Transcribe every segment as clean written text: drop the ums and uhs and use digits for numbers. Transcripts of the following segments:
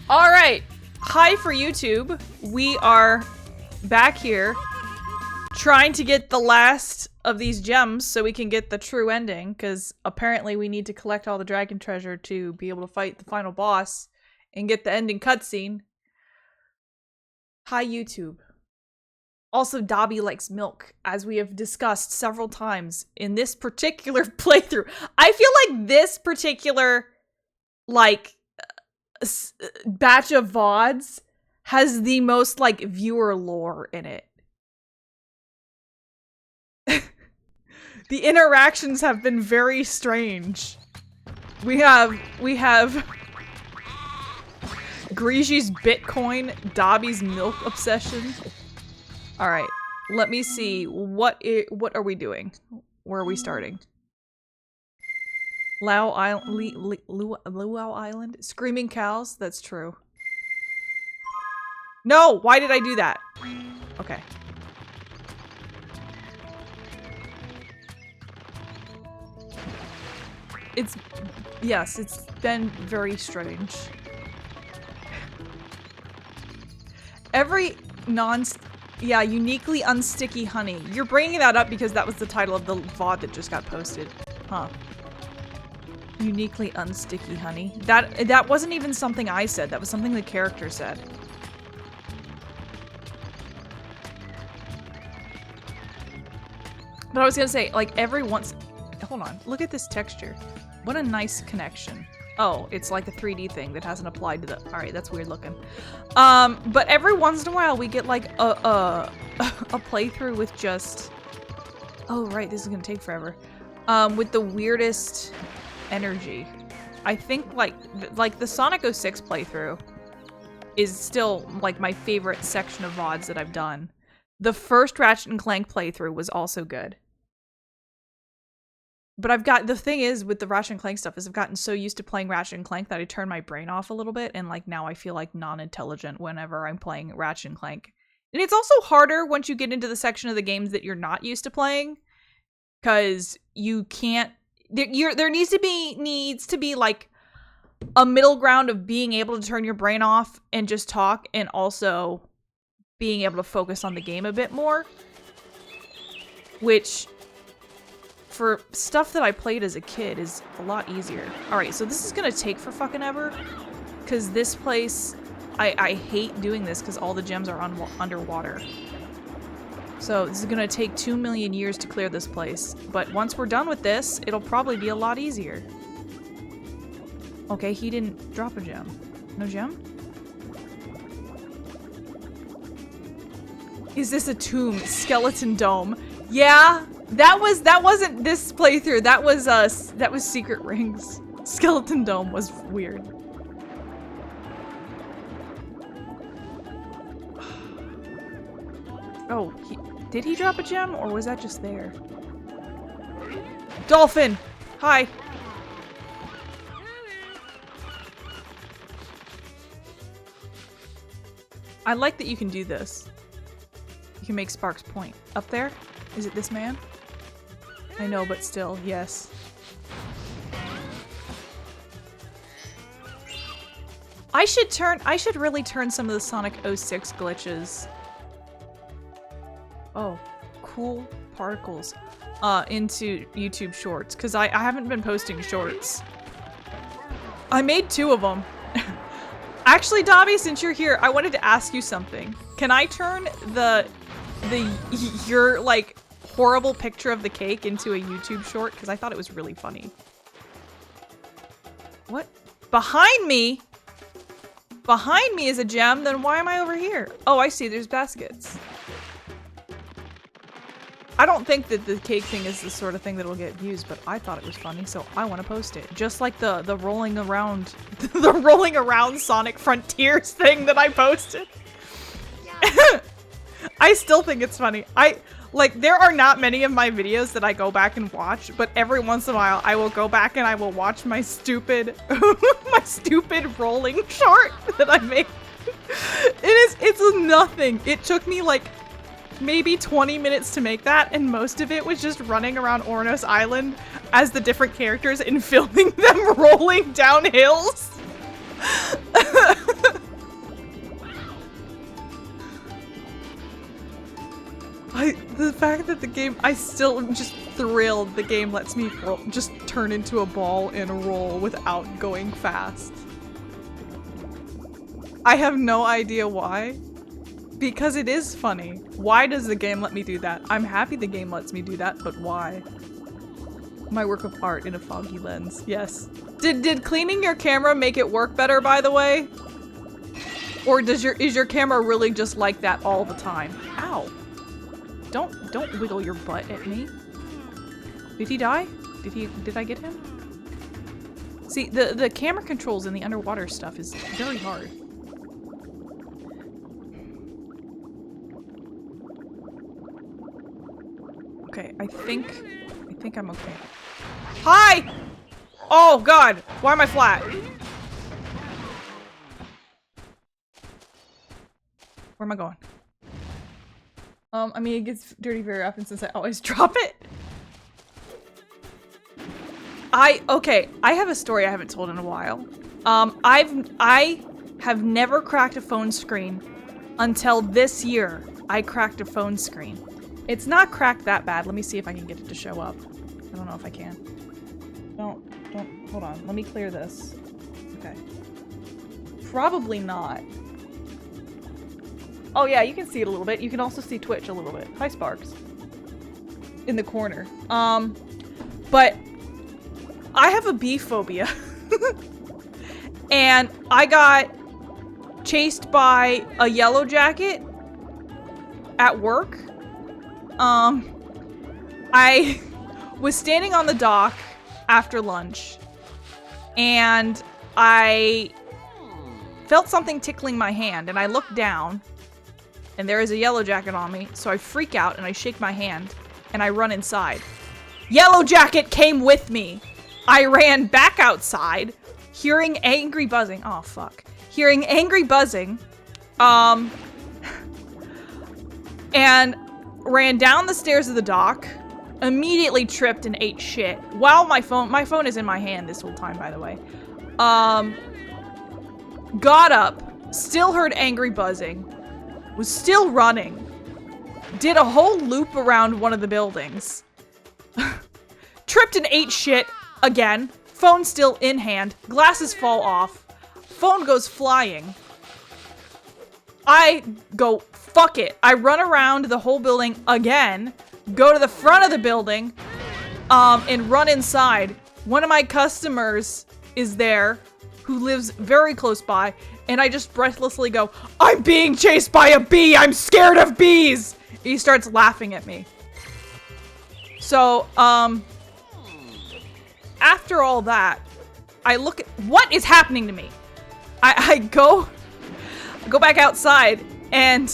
All right. Hi for YouTube. We are back here trying to get the last of these gems so we can get the true ending, because apparently we need to collect all the dragon treasure to be able to fight the final boss and get the ending cutscene. Hi YouTube. Also, Dobby likes milk, as we have discussed several times in this particular playthrough. I feel like this particular, like, batch of VODs has the most, like, viewer lore in it. The interactions have been very strange. We have Grigi's Bitcoin, Dobby's milk obsession. All right, let me see. What are we doing? Where are we starting? Luau Island? Screaming cows? That's true. No! Why did I do that? Okay. Yes, it's been very strange. Every uniquely unsticky honey. You're bringing that up because that was the title of the VOD that just got posted. Huh. Uniquely unsticky honey. That wasn't even something I said. That was something the character said. But I was gonna say, like, every once... Hold on. Look at this texture. What a nice connection. Oh, it's like a 3D thing that hasn't applied to the... Alright, that's weird looking. But every once in a while we get like a playthrough with just... Oh, right, this is gonna take forever. With the weirdest energy. I think like the Sonic 06 playthrough is still like my favorite section of VODs that I've done. The first Ratchet and Clank playthrough was also good. But the thing is with the Ratchet and Clank stuff is I've gotten so used to playing Ratchet and Clank that I turn my brain off a little bit, and like now I feel like non-intelligent whenever I'm playing Ratchet and Clank. And it's also harder once you get into the section of the games that you're not used to playing, because you can't, there needs to be like a middle ground of being able to turn your brain off and just talk, and also being able to focus on the game a bit more, which for stuff that I played as a kid is a lot easier. Alright, so this is gonna take for fucking ever, because this place, I hate doing this because all the gems are underwater. So this is gonna take 2 million years to clear this place, but once we're done with this, it'll probably be a lot easier. Okay, he didn't drop a gem. No gem? Is this a tomb? Skeleton dome. Yeah, that wasn't this playthrough. That was Secret Rings. Skeleton Dome was weird. Oh, did he drop a gem, or was that just there? Dolphin! Hi! I like that you can do this. You can make sparks point. Up there? Is it this man? I know, but still, yes. I should really turn some of the Sonic 06 glitches. Oh, cool particles. Into YouTube shorts, because I haven't been posting shorts. I made 2 of them. Actually, Dobby, since you're here, I wanted to ask you something. Can I turn your like horrible picture of the cake into a YouTube short? Because I thought it was really funny. What? Behind me? Behind me is a gem, then why am I over here? Oh, I see, there's baskets. I don't think that the cake thing is the sort of thing that will get views, but I thought it was funny, so I want to post it. Just like the rolling around, the rolling around Sonic Frontiers thing that I posted. Yeah. I still think it's funny. There are not many of my videos that I go back and watch, but every once in a while I will go back and I will watch my stupid, my stupid rolling short that I made. It's nothing. It took me like maybe 20 minutes to make that, and most of it was just running around Ornos Island as the different characters and filming them rolling down hills. fact that the game, I still am just thrilled the game lets me just turn into a ball and roll without going fast. I have no idea why. Because it is funny. Why does the game let me do that? I'm happy the game lets me do that, but why? My work of art in a foggy lens. Yes. Did cleaning your camera make it work better, by the way? Or is your camera really just like that all the time? Ow. Don't wiggle your butt at me. Did he die? Did I get him? See, the camera controls in the underwater stuff is very hard. Okay, I think I'm okay. Hi! Oh god! Why am I flat? Where am I going? I mean, it gets dirty very often since I always drop it. Okay, I have a story I haven't told in a while. I have never cracked a phone screen until this year. I cracked a phone screen. It's not cracked that bad. Let me see if I can get it to show up. I don't know if I can. Don't, hold on. Let me clear this. Okay. Probably not. Oh yeah, you can see it a little bit. You can also see Twitch a little bit. Hi, Sparks. In the corner. But I have a bee phobia. And I got chased by a yellow jacket at work. I was standing on the dock after lunch and I felt something tickling my hand and I looked down and there is a yellow jacket on me, so I freak out and I shake my hand and I run inside. Yellow jacket came with me. I ran back outside, hearing angry buzzing. Oh, fuck. Hearing angry buzzing. And ran down the stairs of the dock, immediately tripped and ate shit. While my phone is in my hand this whole time, by the way. Got up, still heard angry buzzing, was still running, did a whole loop around one of the buildings, tripped and ate shit again, phone still in hand, glasses fall off, phone goes flying. I go, fuck it. I run around the whole building again, go to the front of the building, and run inside. One of my customers is there, who lives very close by, and I just breathlessly go, I'm being chased by a bee! I'm scared of bees! He starts laughing at me. So, after all that, I look at, what is happening to me? I go back outside, and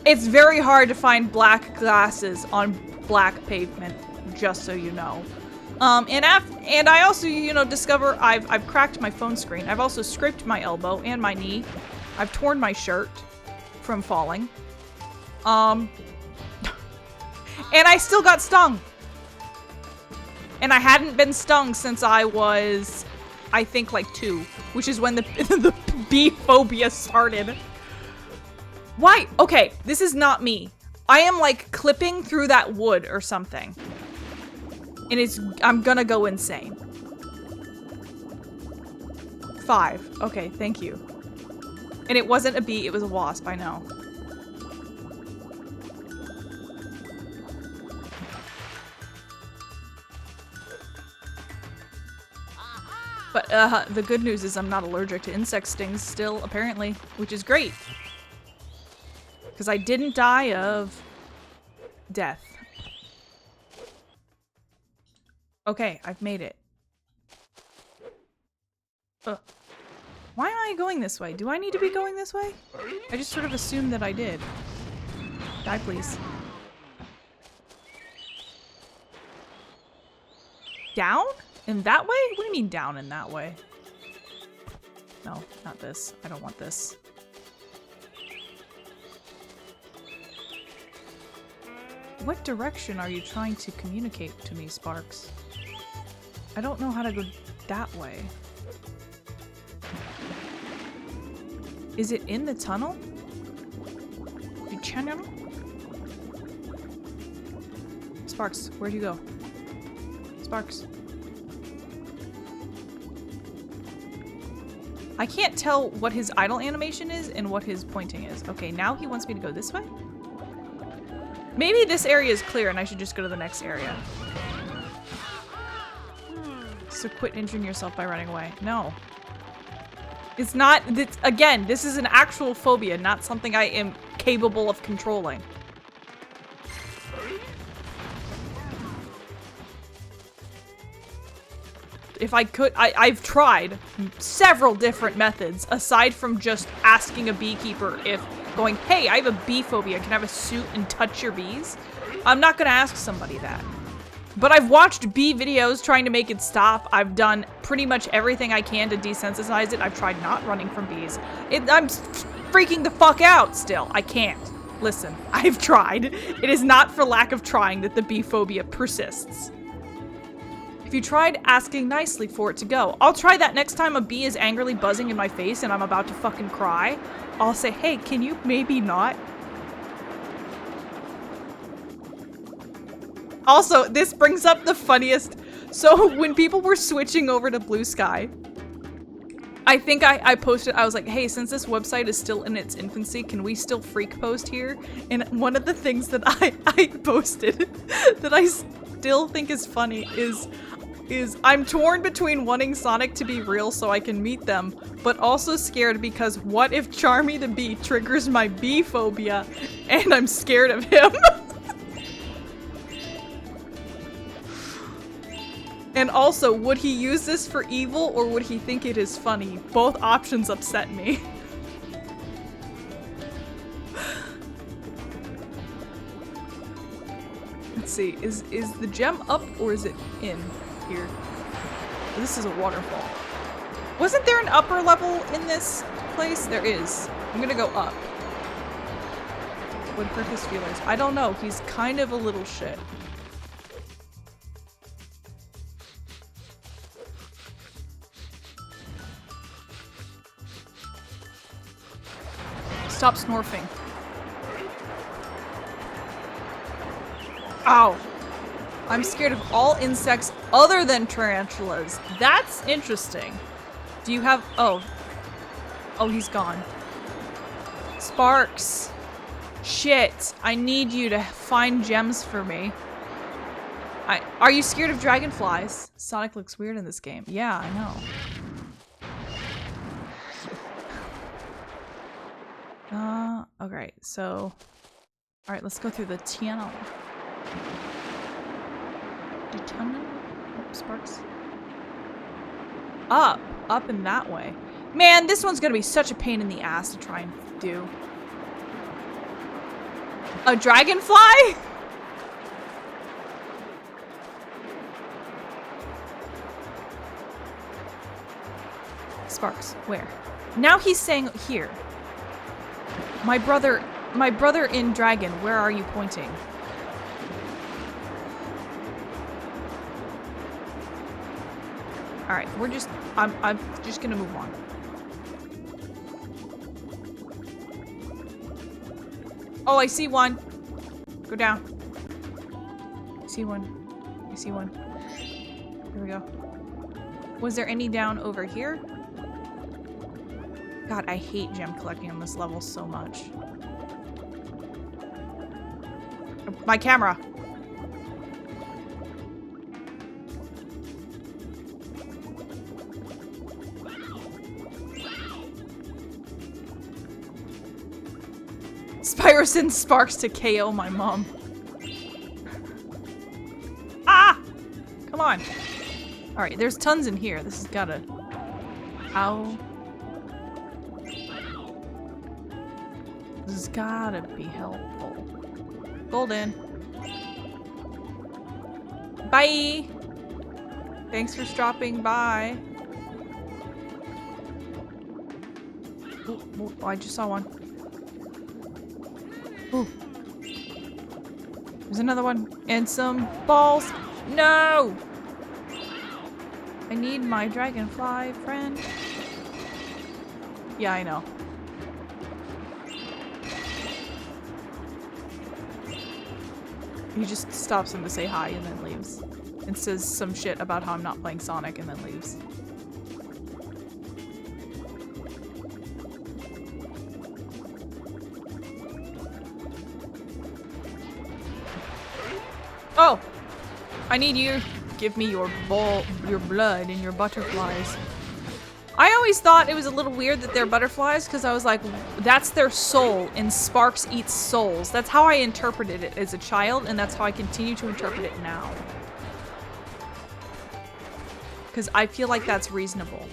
it's very hard to find black glasses on black pavement, just so you know. And I also, you know, discover I've cracked my phone screen. I've also scraped my elbow and my knee. I've torn my shirt from falling. And I still got stung. And I hadn't been stung since I was, I think, like 2, which is when the bee phobia started. Why? Okay, this is not me. I am like clipping through that wood or something. And I'm gonna go insane. 5. Okay, thank you. And it wasn't a bee, it was a wasp, I know. But the good news is I'm not allergic to insect stings still, apparently, which is great. Because I didn't die of death. Okay, I've made it. Why am I going this way? Do I need to be going this way? I just sort of assumed that I did. Die, please. Down? In that way? What do you mean down in that way? No, not this. I don't want this. What direction are you trying to communicate to me, Sparks? I don't know how to go that way. Is it in the tunnel? The channel? Sparks, where'd you go? Sparks. I can't tell what his idle animation is and what his pointing is. Okay, now he wants me to go this way? Maybe this area is clear and I should just go to the next area. So quit injuring yourself by running away. No. It's not, again, this is an actual phobia, not something I am capable of controlling. If I could, I've tried several different methods aside from just asking a beekeeper if going, hey, I have a bee phobia, can I have a suit and touch your bees? I'm not gonna ask somebody that. But I've watched bee videos trying to make it stop. I've done pretty much everything I can to desensitize it. I've tried not running from bees. I'm freaking the fuck out still. I can't. Listen, I've tried. It is not for lack of trying that the bee phobia persists. If you tried asking nicely for it to go, I'll try that next time a bee is angrily buzzing in my face and I'm about to fucking cry. I'll say, hey, can you maybe not? Also, this brings up the funniest. So when people were switching over to Blue Sky, I think I posted, I was like, hey, since this website is still in its infancy, can we still freak post here? And one of the things that I posted that I still think is funny is I'm torn between wanting Sonic to be real so I can meet them, but also scared because what if Charmy the Bee triggers my bee phobia and I'm scared of him? And also, would he use this for evil or would he think it is funny? Both options upset me. Let's see, is the gem up or is it in here? This is a waterfall. Wasn't there an upper level in this place? There is. I'm gonna go up. Would hurt his feelings. I don't know, he's kind of a little shit. Stop snorfing. Ow. I'm scared of all insects other than tarantulas. That's interesting. Do you have... Oh. Oh, he's gone. Sparks. Shit. I need you to find gems for me. Are you scared of dragonflies? Sonic looks weird in this game. Yeah, I know. Okay, so... Alright, let's go through the tunnel. The tunnel? Oh, Sparks. Up! Up and that way. Man, this one's gonna be such a pain in the ass to try and do. A dragonfly? Sparks, where? Now he's saying here. My brother in Dragon, where are you pointing? Alright, I'm just gonna move on. Oh, I see one. Go down. I see one. I see one. Here we go. Was there any down over here? God, I hate gem collecting on this level so much. My camera! Spyro sends Sparks to KO my mom. Ah! Come on. Alright, there's tons in here. This has gotta... Ow. This has gotta be helpful. Golden. Bye! Thanks for stopping by. Oh, I just saw one. Ooh. There's another one. And some balls. No! I need my dragonfly friend. Yeah, I know. He just stops him to say hi and then leaves. And says some shit about how I'm not playing Sonic and then leaves. Oh! I need you. Give me your blood and your butterflies. I always thought it was a little weird that they're butterflies because I was like, that's their soul and Sparks eats souls. That's how I interpreted it as a child and that's how I continue to interpret it now. Because I feel like that's reasonable.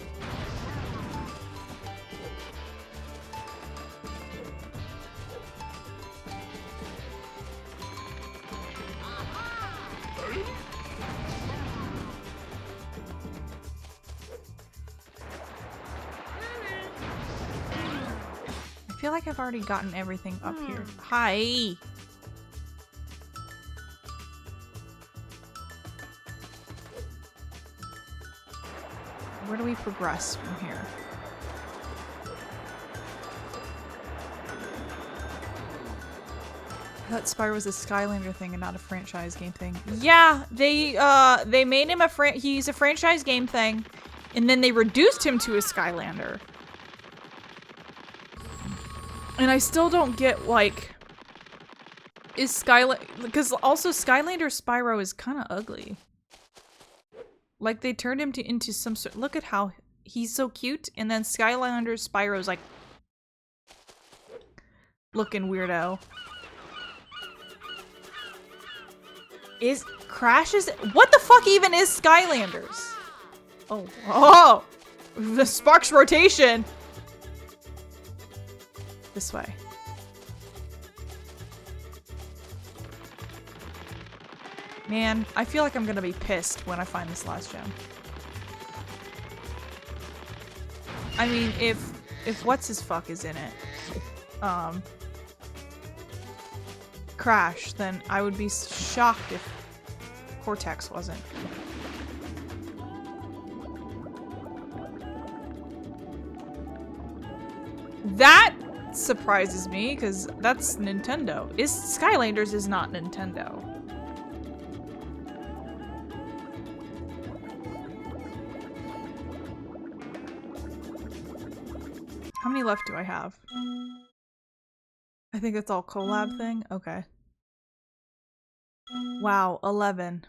I feel like I've already gotten everything up here. Hi! Where do we progress from here? I thought Spyro was a Skylander thing and not a franchise game thing. Yeah, they made him he's a franchise game thing, and then they reduced him to a Skylander. And I still don't get, like, is Skylander, because also Skylander Spyro is kind of ugly. Like, they turned him into some sort, look at how he's so cute, and then Skylander Spyro's like, looking weirdo. What the fuck even is Skylanders? Oh, the Sparks rotation. This way. Man, I feel like I'm gonna be pissed when I find this last gem. I mean, if what's his fuck is in it, Crash, then I would be shocked if Cortex wasn't. That surprises me, because that's Nintendo. Skylanders is not Nintendo. How many left do I have? I think it's all collab thing? Okay. Wow, 11.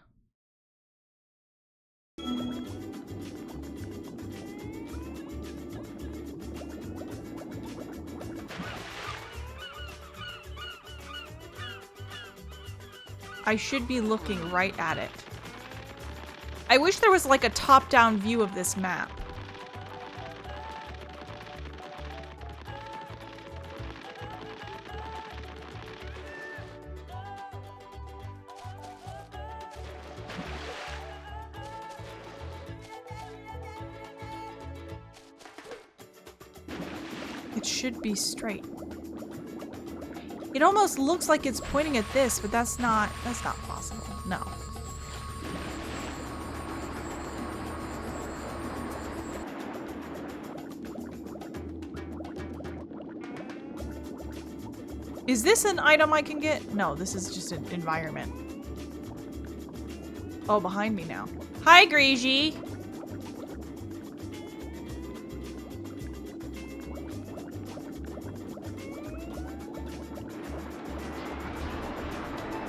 I should be looking right at it. I wish there was like a top-down view of this map. It should be straight. It almost looks like it's pointing at this, but that's not possible. No. Is this an item I can get? No, this is just an environment. Oh, behind me now. Hi, Greasy!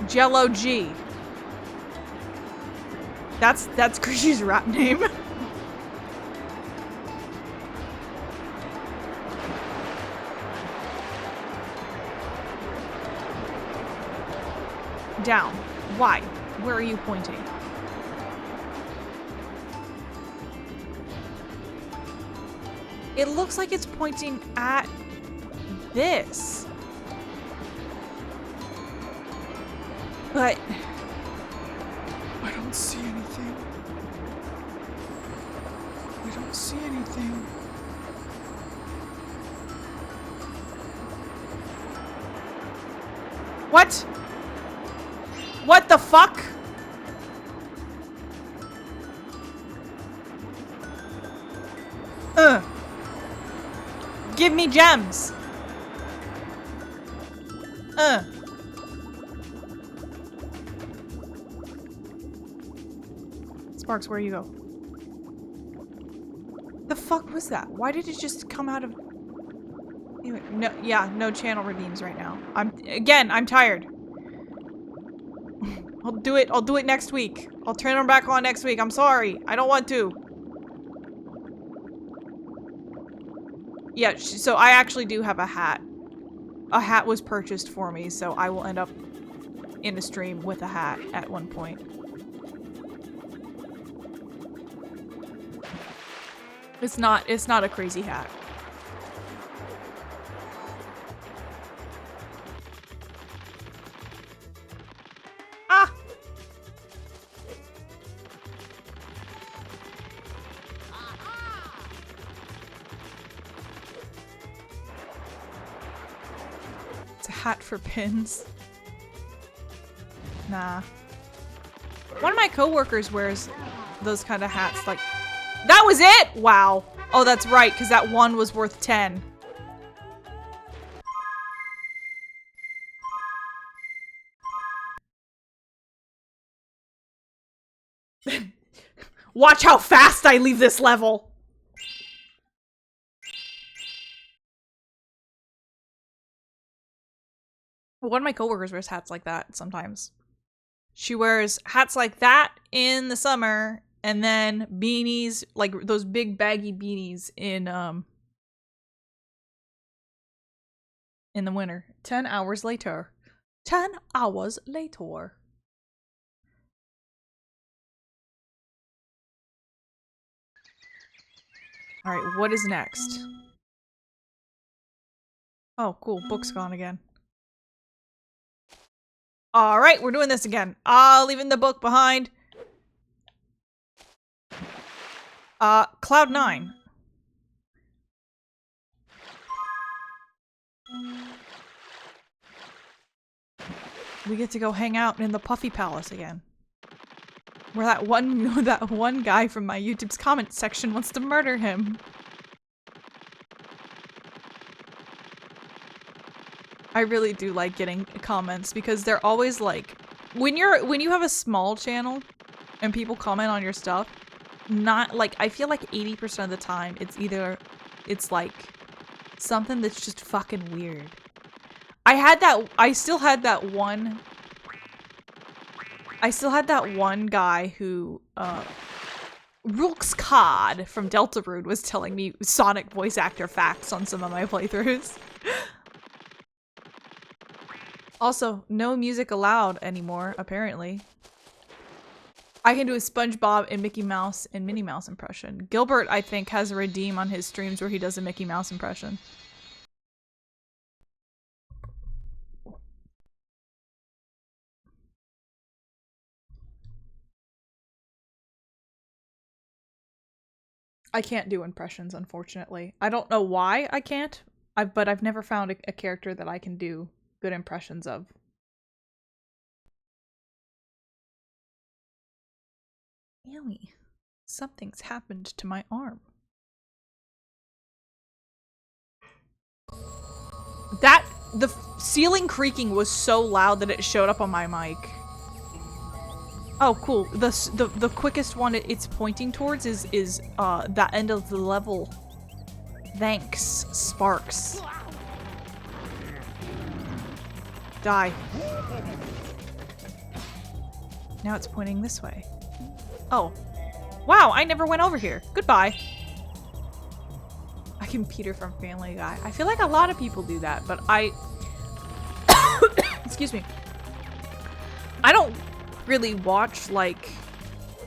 Jello G. That's Greasy's rap name. Down. Why? Where are you pointing? It looks like it's pointing at this. But I don't see anything. I don't see anything. What? What the fuck? Give me gems. Sparks, where you go? The fuck was that? Why did it just come out of... Anyway, no, yeah, no channel redeems right now. I'm tired. I'll do it next week. I'll turn them back on next week. I'm sorry. I don't want to. Yeah, so I actually do have a hat. A hat was purchased for me, so I will end up in a stream with a hat at one point. It's not a crazy hat. Ah! It's a hat for pins. Nah. One of my coworkers wears those kind of hats, like... That was it?! Wow. Oh, that's right, because that one was worth 10. Watch how fast I leave this level! One of my coworkers wears hats like that sometimes. She wears hats like that in the summer, and then beanies, like those big baggy beanies in the winter. 10 hours later. 10 hours later. Alright, what is next? Oh, cool. Book's gone again. Alright, we're doing this again. Leaving the book behind. Cloud 9. We get to go hang out in the Puffy Palace again. Where that one guy from my YouTube's comment section wants to murder him. I really do like getting comments because they're always like, when you have a small channel and people comment on your stuff, not like, I feel like 80% of the time it's like something that's just fucking weird. I still had that one guy who, Rooks Cod from Delta Rude was telling me Sonic voice actor facts on some of my playthroughs. Also, no music allowed anymore, apparently. I can do a SpongeBob and Mickey Mouse and Minnie Mouse impression. Gilbert, I think, has a redeem on his streams where he does a Mickey Mouse impression. I can't do impressions, unfortunately. I don't know why I can't, but I've never found a character that I can do good impressions of. Ewy, something's happened to my arm. The ceiling creaking was so loud that it showed up on my mic. Oh, cool. The quickest one it's pointing towards is that end of the level. Thanks, Sparks. Die. Now it's pointing this way. Oh. Wow, I never went over here. Goodbye. I can Peter from Family Guy. I feel like a lot of people do that, but I... Excuse me. I don't really watch, like,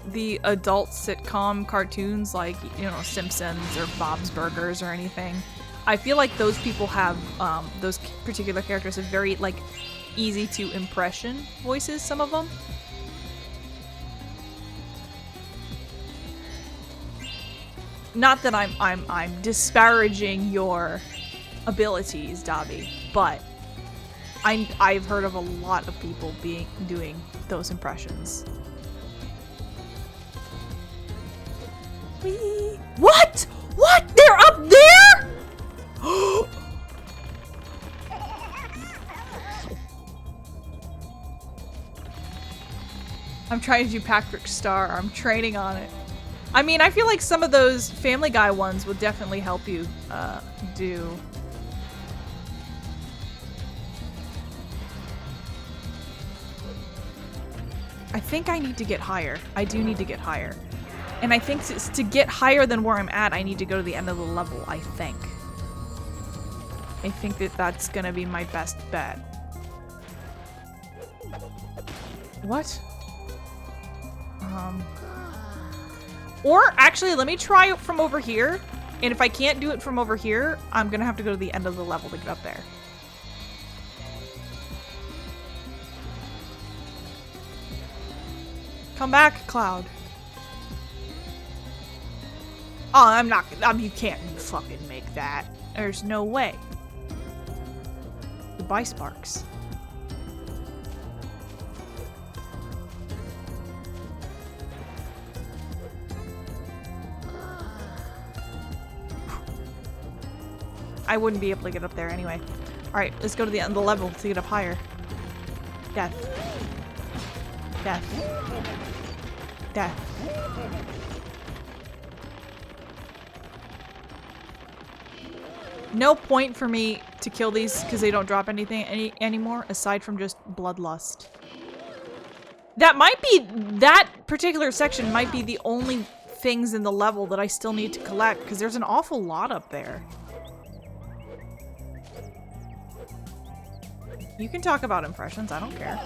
the adult sitcom cartoons like, you know, Simpsons or Bob's Burgers or anything. I feel like those people have, those particular characters have very, like, easy to impression voices, some of them. Not that I'm disparaging your abilities, Davi, but I've heard of a lot of people doing those impressions. Whee! What? What? They're up there? I'm trying to do Patrick Star. I'm training on it. I mean, I feel like some of those Family Guy ones would definitely help you do. I think I need to get higher. I do need to get higher. And I think to get higher than where I'm at, I need to go to the end of the level, I think. I think that that's gonna be my best bet. What? Or actually, let me try it from over here. And if I can't do it from over here, I'm gonna have to go to the end of the level to get up there. Come back, Cloud. Oh, I'm not. You can't fucking make that. There's no way. Goodbye, Sparks. I wouldn't be able to get up there anyway. Alright, let's go to the end of the level to get up higher. Death. Death. Death. No point for me to kill these because they don't drop anything anymore aside from just bloodlust. That might be, that particular section might be the only things in the level that I still need to collect because there's an awful lot up there. You can talk about impressions, I don't care.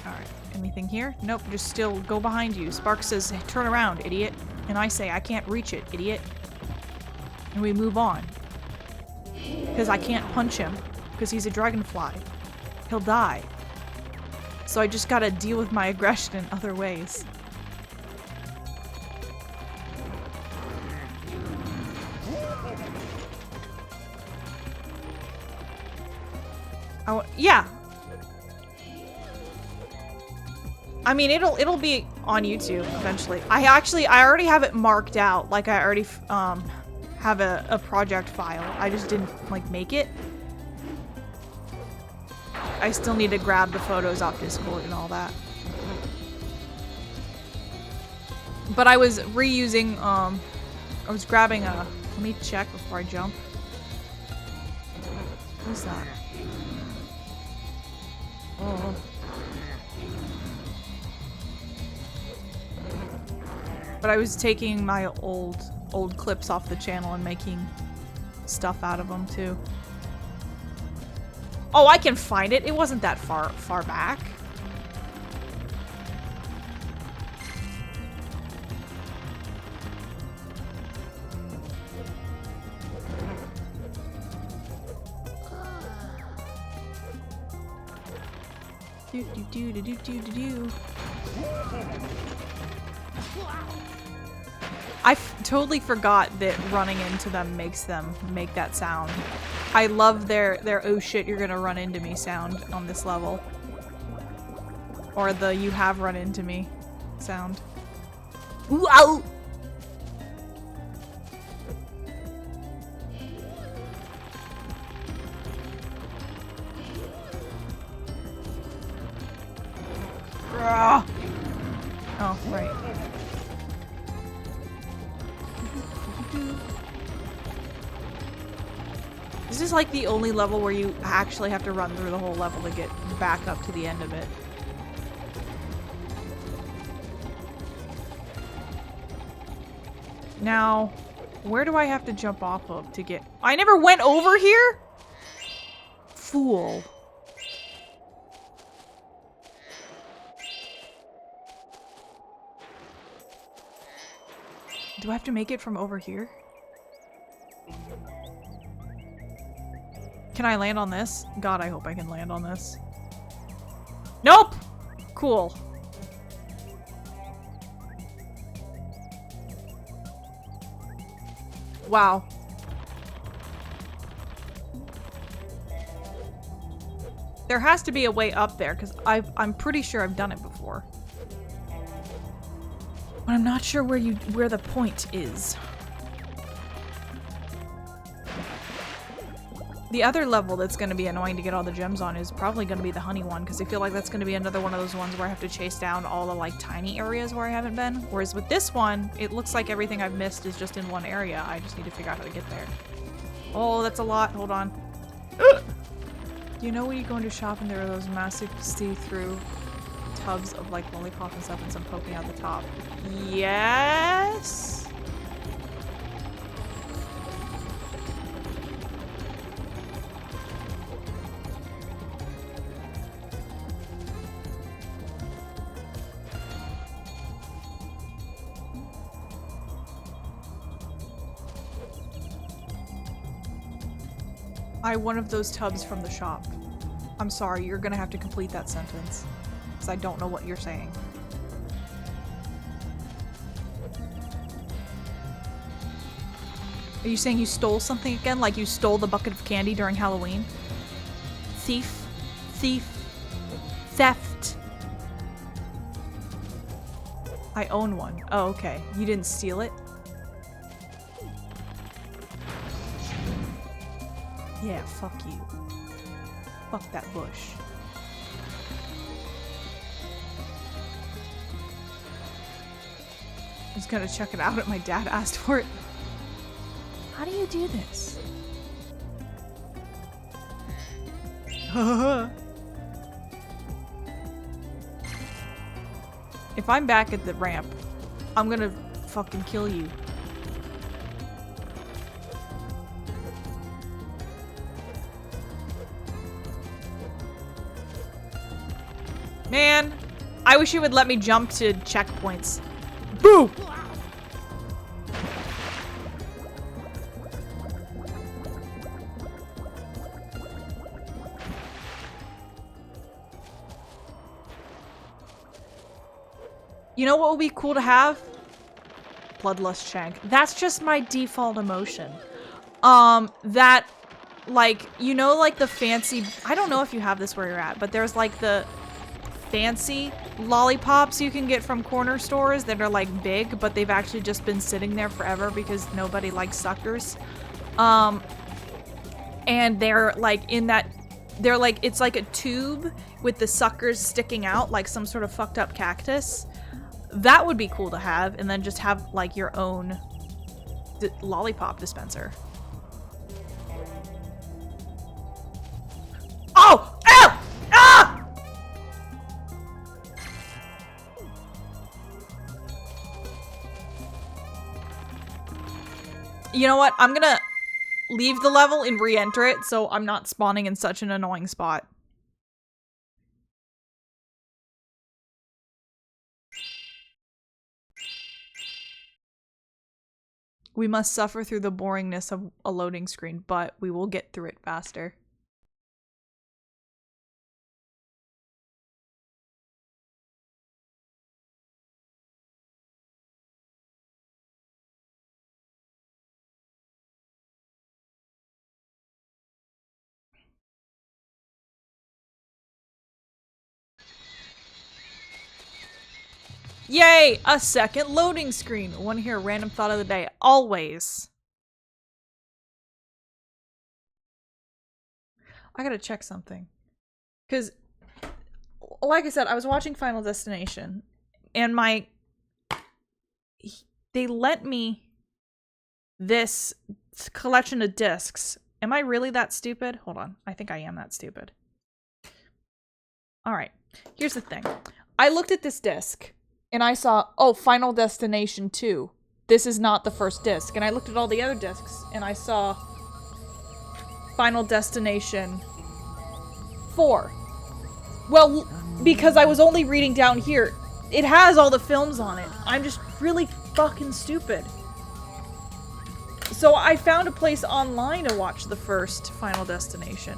Alright, anything here? Nope, just still go behind you. Spark says, hey, turn around, idiot. And I say, I can't reach it, idiot. And we move on. Because I can't punch him, because he's a dragonfly. He'll die. So I just gotta deal with my aggression in other ways. Yeah. I mean, it'll be on YouTube eventually. I already have it marked out. Like I already have a project file. I just didn't like make it. I still need to grab the photos off Discord and all that. But I was reusing I was grabbing a, let me check before I jump. What's that? Oh. But I was taking my old clips off the channel and making stuff out of them too. Oh, I can find it. It wasn't that far back. I totally forgot that running into them makes them make that sound. I love their oh shit you're gonna run into me sound on this level. Or the you have run into me sound. Ooh, ow! Oh, right. This is like the only level where you actually have to run through the whole level to get back up to the end of it. Now, where do I have to jump off of to get... I never went over here? Fool. Do I have to make it from over here? Can I land on this? God, I hope I can land on this. Nope! Cool. Wow. There has to be a way up there, because I'm pretty sure I've done it before. But I'm not sure where the point is. The other level that's going to be annoying to get all the gems on is probably going to be the honey one, because I feel like that's going to be another one of those ones where I have to chase down all the like tiny areas where I haven't been. Whereas with this one, it looks like everything I've missed is just in one area. I just need to figure out how to get there. Oh, that's a lot. Hold on. You know when you go into a shop and there are those massive see-through tubs of like lollipop and stuff and some poking out the top? Yes? One of those tubs from the shop. I'm sorry, you're gonna have to complete that sentence. Because I don't know what you're saying. Are you saying you stole something again? Like you stole the bucket of candy during Halloween? Thief. Thief. Theft. I own one. Oh, okay. You didn't steal it? Yeah, fuck you. Fuck that bush. I'm just gonna check it out. My dad asked for it. How do you do this? If I'm back at the ramp, I'm gonna fucking kill you. Man, I wish you would let me jump to checkpoints. Boo! You know what would be cool to have? Bloodlust Shank. That's just my default emotion. That, like, you know, like the fancy... I don't know if you have this where you're at, but there's like the fancy lollipops you can get from corner stores that are like big, but they've actually just been sitting there forever because nobody likes suckers. And they're like in that... They're like... It's like a tube with the suckers sticking out like some sort of fucked up cactus. That would be cool to have, and then just have like your own lollipop dispenser. Oh! Ow! Ah! You know what? I'm gonna leave the level and re-enter it so I'm not spawning in such an annoying spot. We must suffer through the boringness of a loading screen, but we will get through it faster. Yay! A second loading screen! Want to hear a random thought of the day? Always. I gotta check something. Because, like I said, I was watching Final Destination, and they lent me this collection of discs. Am I really that stupid? Hold on. I think I am that stupid. Alright. Here's the thing. I looked at this disc. And I saw, oh, Final Destination 2. This is not the first disc. And I looked at all the other discs, and I saw Final Destination 4. Well, because I was only reading down here, it has all the films on it. I'm just really fucking stupid. So I found a place online to watch the first Final Destination.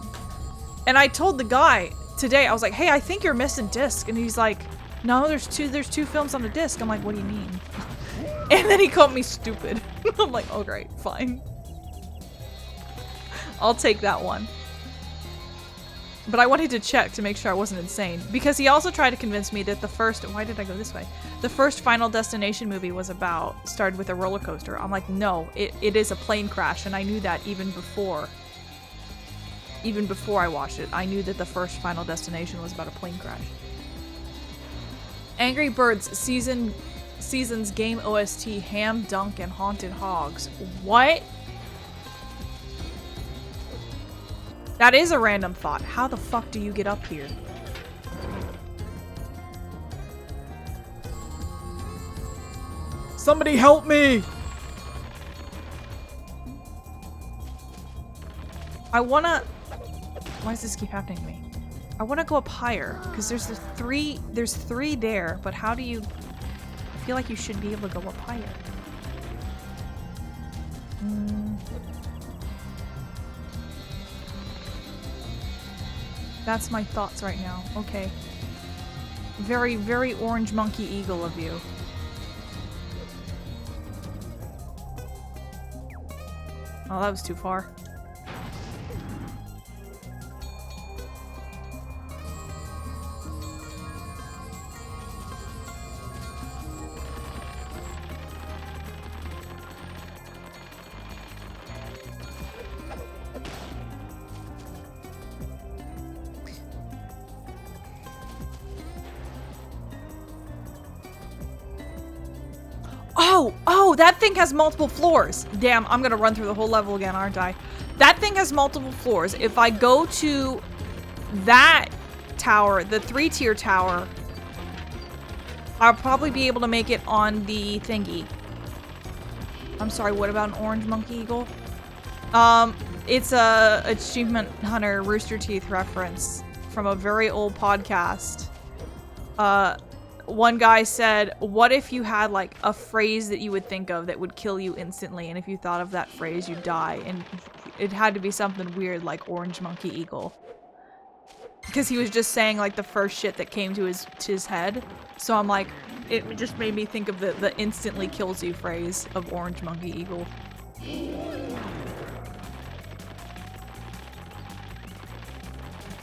And I told the guy today, I was like, hey, I think you're missing disc. And he's like, no, there's two films on the disc. I'm like, what do you mean? And then he called me stupid. I'm like, oh great, fine. I'll take that one. But I wanted to check to make sure I wasn't insane. Because he also tried to convince me that the first... Why did I go this way? The first Final Destination movie started with a roller coaster. I'm like, no, it is a plane crash, and I knew that even before. even before I watched it. I knew that the first Final Destination was about a plane crash. Angry Birds season's game OST, Ham, Dunk, and Haunted Hogs. What? That is a random thought. How the fuck do you get up here? Somebody help me! I wanna... Why does this keep happening to me? I wanna go up higher, because there's three there, but how do you... I feel like you should be able to go up higher. That's my thoughts right now. Okay. Very, very orange monkey eagle of you. Oh, that was too far. Oh, that thing has multiple floors. Damn, I'm gonna run through the whole level again, aren't I? That thing has multiple floors. If I go to that tower, the 3-tier tower, I'll probably be able to make it on the thingy. I'm sorry, what about an orange monkey eagle? It's a Achievement Hunter Rooster Teeth reference from a very old podcast. One guy said, what if you had like a phrase that you would think of that would kill you instantly, and if you thought of that phrase, you'd die, and it had to be something weird like orange monkey eagle. Because he was just saying like the first shit that came to his head. So I'm like, it just made me think of the instantly kills you phrase of orange monkey eagle.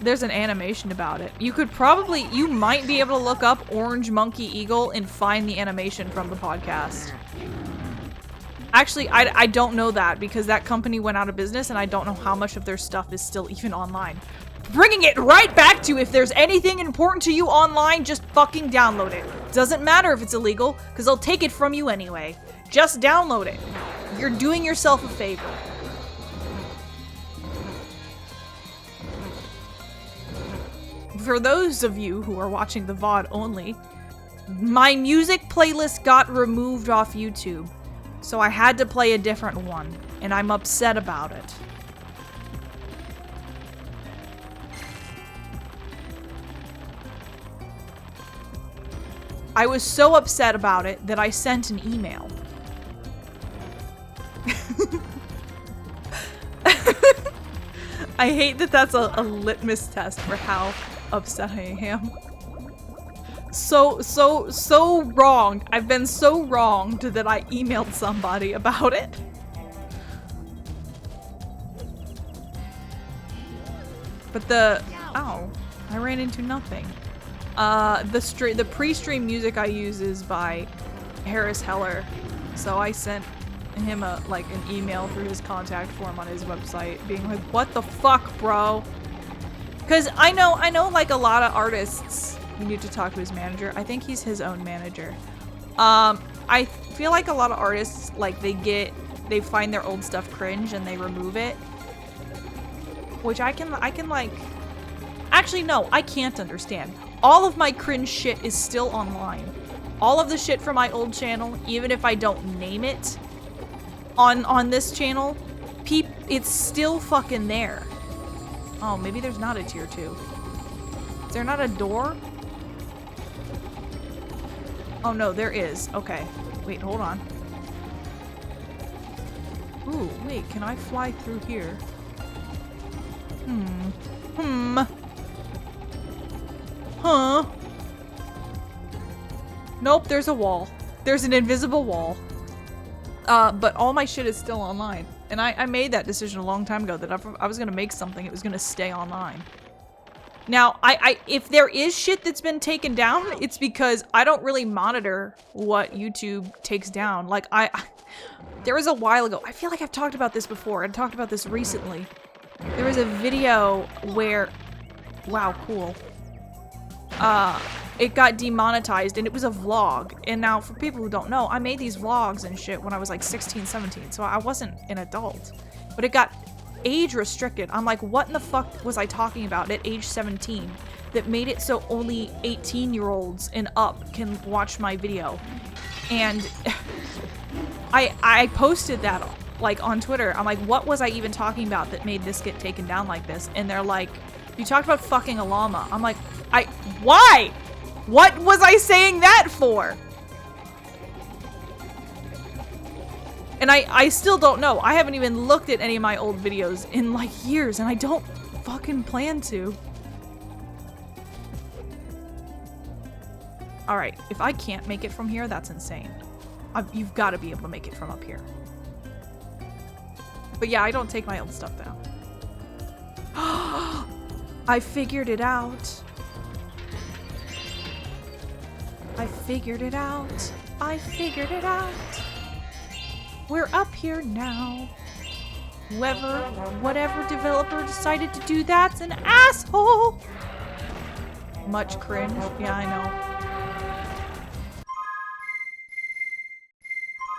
There's an animation about it. You might be able to look up Orange Monkey Eagle and find the animation from the podcast. Actually, I don't know that because that company went out of business and I don't know how much of their stuff is still even online. Bringing it right back to if there's anything important to you online, just fucking download it. Doesn't matter if it's illegal, because they'll take it from you anyway. Just download it. You're doing yourself a favor. For those of you who are watching the VOD only, my music playlist got removed off YouTube, so I had to play a different one, and I'm upset about it. I was so upset about it that I sent an email. I hate that that's a litmus test for how upset I am. So wrong. I've been so wronged that I emailed somebody about it. But ow, I ran into nothing. The pre-stream music I use is by Harris Heller. So I sent him an email through his contact form on his website being like, what the fuck, bro? Because I know like a lot of artists, you need to talk to his manager. I think he's his own manager. I feel like a lot of artists, like they find their old stuff cringe and they remove it. Which I can like, actually no, I can't understand. All of my cringe shit is still online. All of the shit from my old channel, even if I don't name it on this channel, it's still fucking there. Oh, maybe there's not a tier 2. Is there not a door? Oh no, there is. Okay. Wait, hold on. Ooh, wait, can I fly through here? Huh? Nope, there's a wall. There's an invisible wall. But all my shit is still online. And I made that decision a long time ago that if I was gonna make something, it was gonna stay online. Now, if there is shit that's been taken down, it's because I don't really monitor what YouTube takes down. Like, there was a while ago, I feel like I've talked about this before. I talked about this recently. There was a video where... Wow, cool. It got demonetized and it was a vlog. And now for people who don't know, I made these vlogs and shit when I was like 16, 17. So I wasn't an adult. But it got age restricted. I'm like, what in the fuck was I talking about at age 17 that made it so only 18-year-olds and up can watch my video? And I posted that like on Twitter. I'm like, what was I even talking about that made this get taken down like this? And they're like, you talked about fucking a llama. I'm like, why? What was I saying that for? And I still don't know. I haven't even looked at any of my old videos in like years, and I don't fucking plan to. Alright, if I can't make it from here, that's insane. You've got to be able to make it from up here. But yeah, I don't take my old stuff down. I figured it out. I figured it out. I figured it out. We're up here now. Whatever developer decided to do that's an asshole. Much cringe. Yeah, I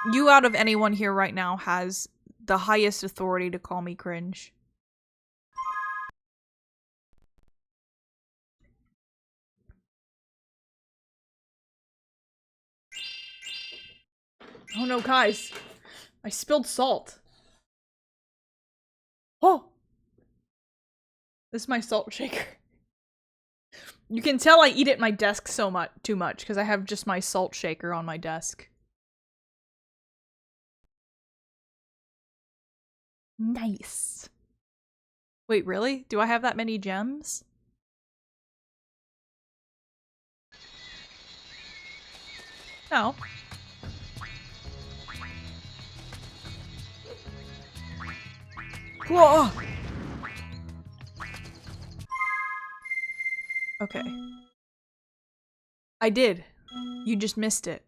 know. You out of anyone here right now has the highest authority to call me cringe. Oh no, guys. I spilled salt. Oh! This is my salt shaker. You can tell I eat at my desk too much because I have just my salt shaker on my desk. Nice. Wait, really? Do I have that many gems? No. Whoa! Okay. I did. You just missed it.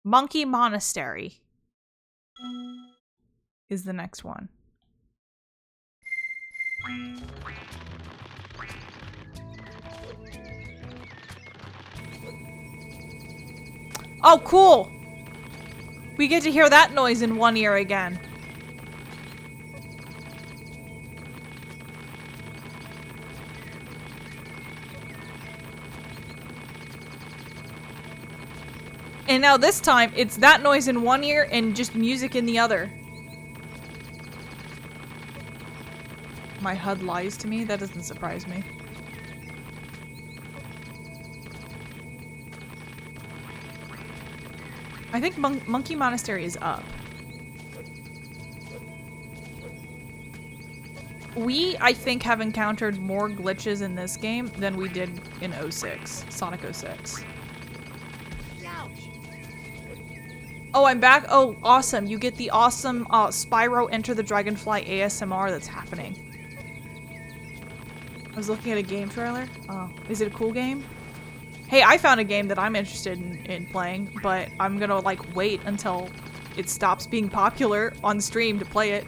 Monkey Monastery is the next one. Oh, cool! We get to hear that noise in one ear again. And now this time, it's that noise in one ear and just music in the other. My HUD lies to me? That doesn't surprise me. I think Monkey Monastery is up. We, I think, have encountered more glitches in this game than we did in 06, Sonic 06. Oh, I'm back? Oh, awesome. You get the awesome Spyro Enter the Dragonfly ASMR that's happening. I was looking at a game trailer. Oh, is it a cool game? Hey, I found a game that I'm interested in playing, but I'm gonna like wait until it stops being popular on stream to play it.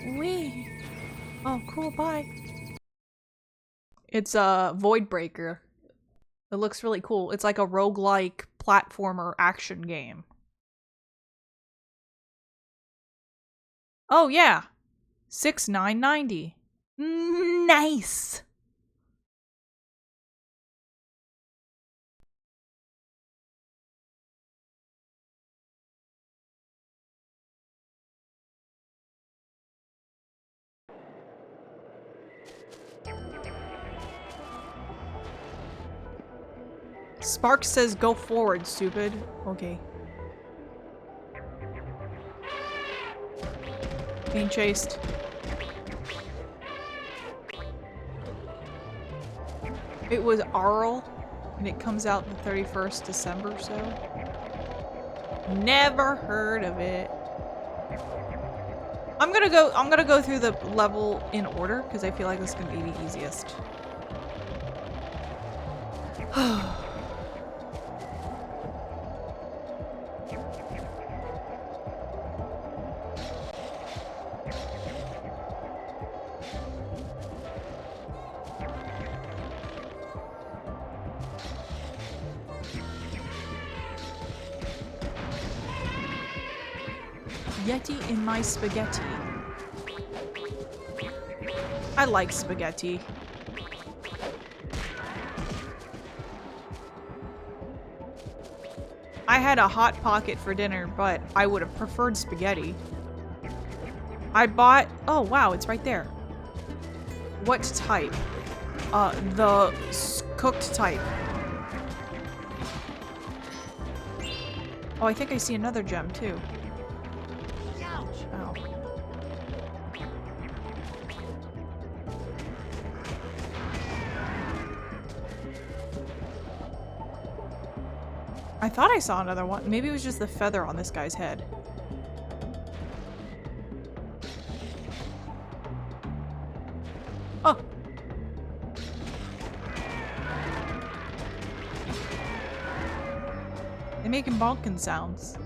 Wee. Oh, cool, bye. It's a Void Breaker. It looks really cool. It's like a roguelike platformer action game. Oh yeah. 6,990. Nice. Sparks says go forward, stupid. Okay. Being chased. It was Arl, and it comes out the 31st December, so. Never heard of it. I'm gonna go through the level in order, because I feel like this is gonna be the easiest. Yeti in my spaghetti. I like spaghetti. I had a Hot Pocket for dinner, but I would have preferred spaghetti. I bought... Oh, wow, it's right there. What type? The cooked type. Oh, I think I see another gem, too. Oh. I thought I saw another one. Maybe it was just the feather on this guy's head. Oh! They're making bonkin' sounds.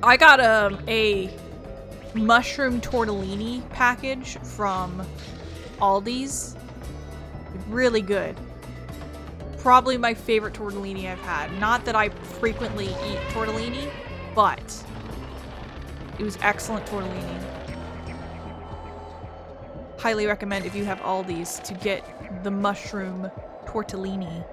I got a mushroom tortellini package from Aldi's. Really good. Probably my favorite tortellini I've had. Not that I frequently eat tortellini, but it was excellent tortellini. Highly recommend if you have Aldi's to get the mushroom tortellini.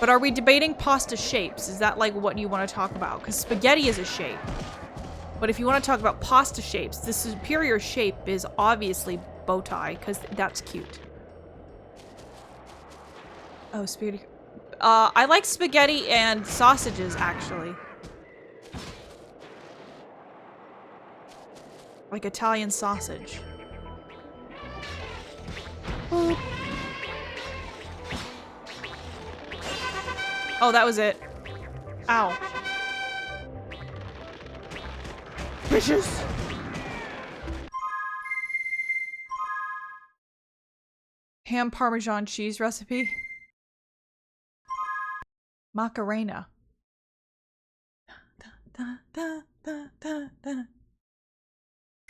But are we debating pasta shapes? Is that like what you want to talk about? Because spaghetti is a shape. But if you want to talk about pasta shapes, the superior shape is obviously bow tie, because that's cute. Oh, spaghetti. I like spaghetti and sausages, actually. Like Italian sausage. Boop. Oh, that was it. Ow. Vicious. Ham Parmesan cheese recipe. Macarena.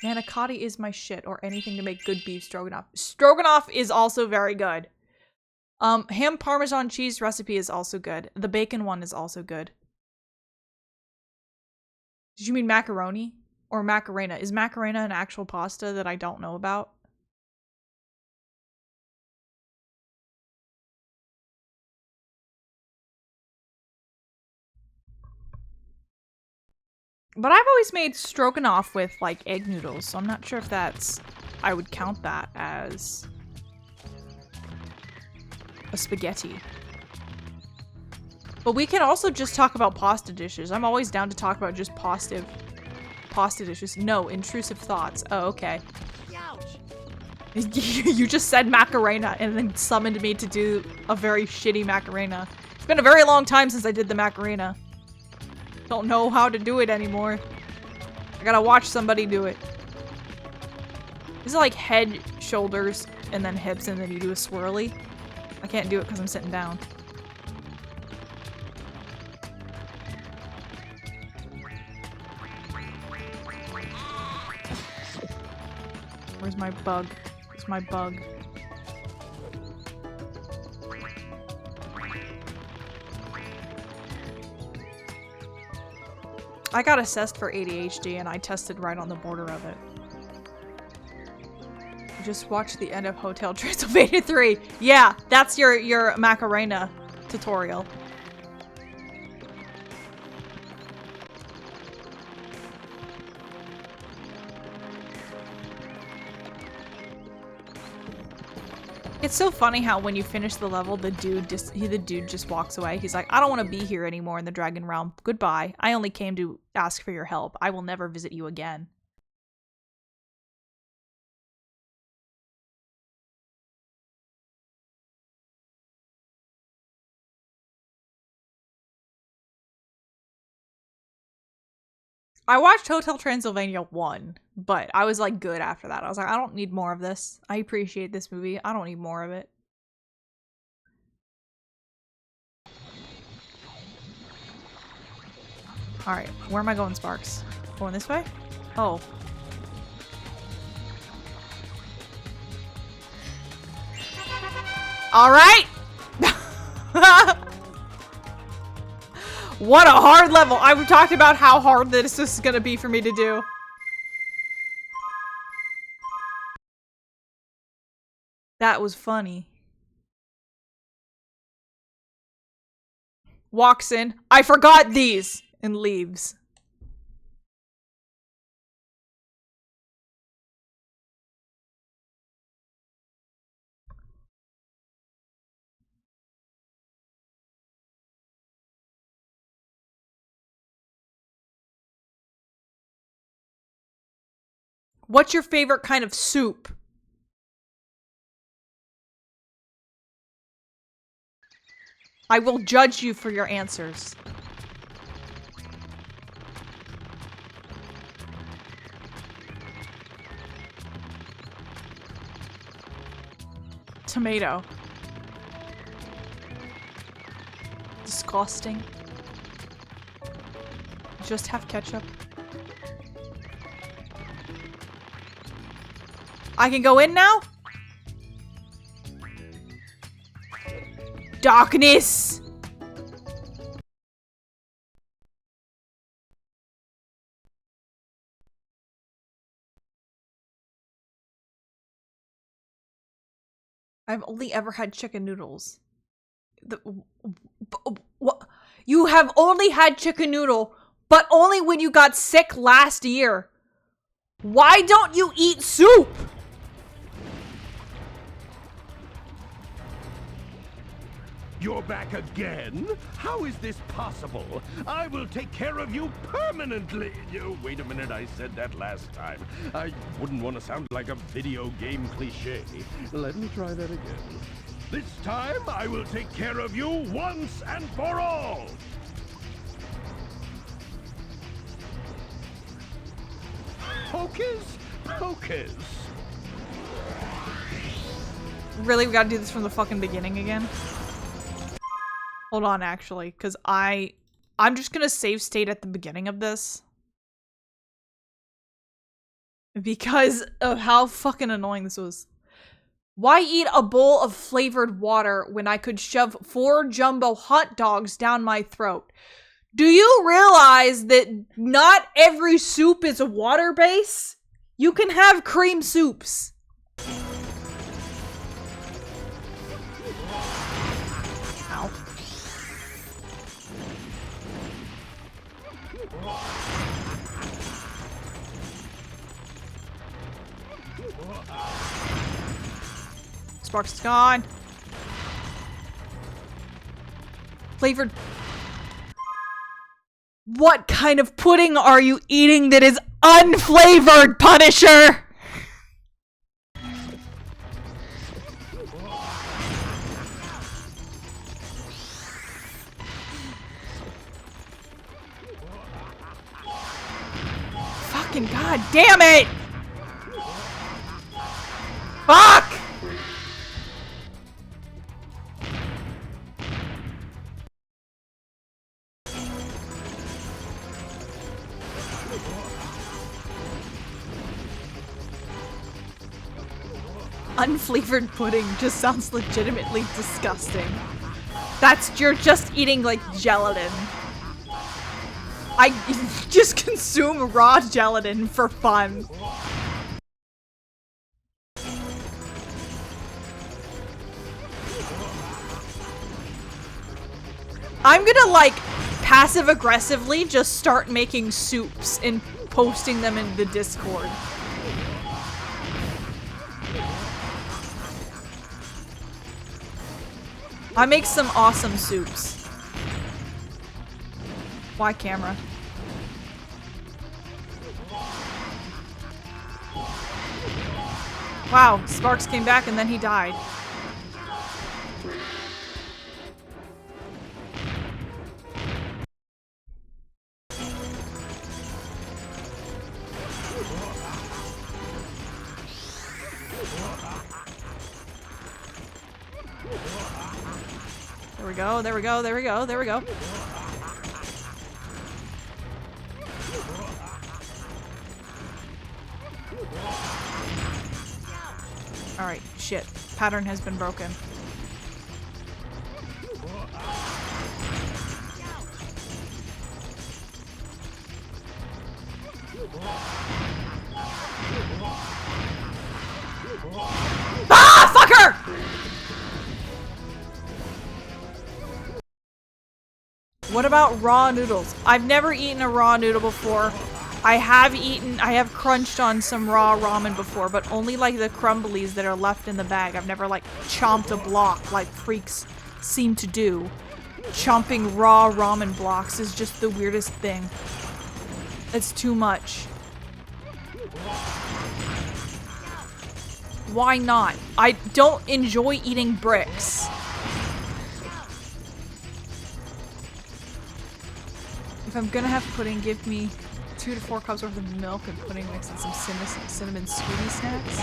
Manicotti is my shit, or anything to make good beef stroganoff. Stroganoff is also very good. Ham Parmesan cheese recipe is also good. The bacon one is also good. Did you mean macaroni? Or Macarena? Is Macarena an actual pasta that I don't know about? But I've always made stroganoff with, like, egg noodles, so I'm not sure if that's... I would count that as... a spaghetti. But we can also just talk about pasta dishes. I'm always down to talk about just pasta dishes. No, intrusive thoughts. Oh, okay. You just said Macarena and then summoned me to do a very shitty Macarena. It's been a very long time since I did the Macarena. Don't know how to do it anymore. I gotta watch somebody do it. This is like head, shoulders, and then hips, and then you do a swirly. I can't do it because I'm sitting down. Where's my bug? Where's my bug? I got assessed for ADHD and I tested right on the border of it. Just watch the end of Hotel Transylvania 3. Yeah, that's your Macarena tutorial. It's so funny how when you finish the level, the dude just walks away. He's like, I don't want to be here anymore in the Dragon Realm. Goodbye. I only came to ask for your help. I will never visit you again. I watched Hotel Transylvania 1, but I was like good after that. I was like, I don't need more of this. I appreciate this movie. I don't need more of it. Alright, where am I going, Sparks? Going this way? Oh. Alright! What a hard level! I talked about how hard this is gonna be for me to do. That was funny. Walks in. I forgot these! And leaves. What's your favorite kind of soup? I will judge you for your answers. Tomato. Disgusting. Just have ketchup. I can go in now? Darkness! I've only ever had chicken noodles. What? You have only had chicken noodle, but only when you got sick last year. Why don't you eat soup? You're back again? How is this possible? I will take care of you permanently. Wait a minute, I said that last time. I wouldn't want to sound like a video game cliche. Let me try that again. This time, I will take care of you once and for all. Hocus pocus. Really, we gotta do this from the fucking beginning again? Hold on, actually, because I'm just gonna save state at the beginning of this. Because of how fucking annoying this was. Why eat a bowl of flavored water when I could shove 4 jumbo hot dogs down my throat? Do you realize that not every soup is a water base? You can have cream soups. Ow. Sparks is gone. Flavored. What kind of pudding are you eating that is unflavored, Punisher? Fucking god damn it! Fuck! Unflavored pudding just sounds legitimately disgusting. You're just eating like gelatin. I just consume raw gelatin for fun. I'm gonna like passive aggressively just start making soups and posting them in the Discord. I make some awesome soups. Why camera? Wow, Sparks came back and then he died. There we go, there we go, there we go, there we go. Alright, shit. Pattern has been broken. Ah, fucker! What about raw noodles? I've never eaten a raw noodle before. I have crunched on some raw ramen before, but only like the crumblies that are left in the bag. I've never like chomped a block like freaks seem to do. Chomping raw ramen blocks is just the weirdest thing. It's too much. Why not? I don't enjoy eating bricks. If I'm gonna have pudding, give me 2 to 4 cups worth of milk and pudding mixed in some cinnamon sweetie snacks.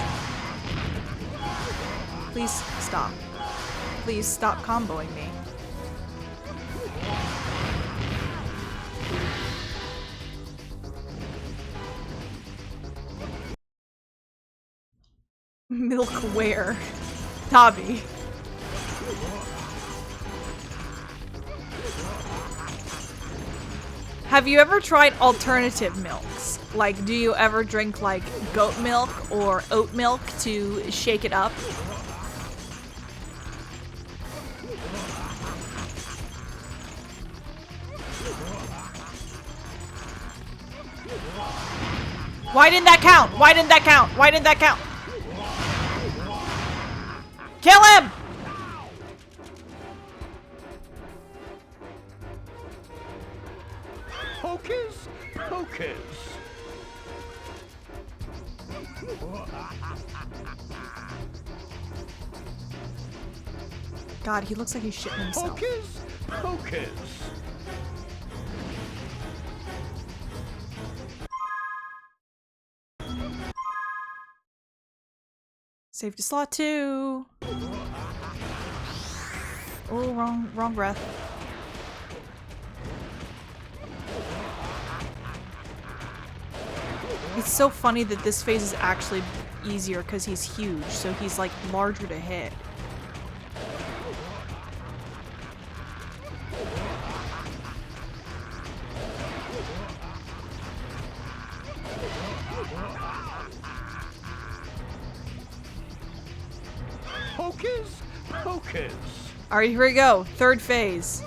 Please stop. Please stop comboing me. Milk where? Tabi. Have you ever tried alternative milks? Like, do you ever drink like goat milk or oat milk to shake it up? Why didn't that count? Why didn't that count? Why didn't that count? Kill him! Hocus pocus. God, he looks like he's shitting himself. Hocus pocus. Save to slot 2. Oh, wrong breath. It's so funny that this phase is actually easier because he's huge, so he's like larger to hit. Hocus pocus. Alright, here we go. 3rd phase.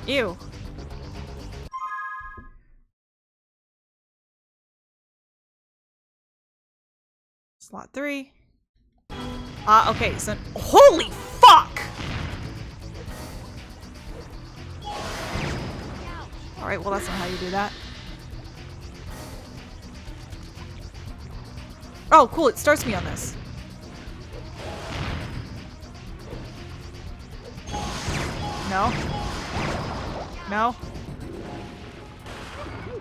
Ew. Slot 3. Okay, so holy fuck! Alright, well that's not how you do that. Oh, cool, it starts me on this. No. No.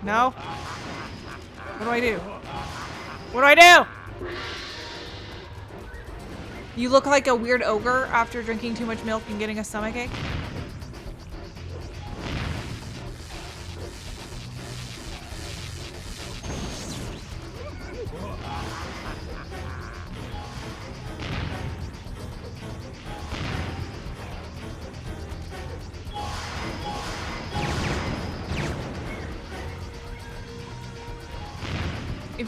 No. What do I do? What do I do? You look like a weird ogre after drinking too much milk and getting a stomachache.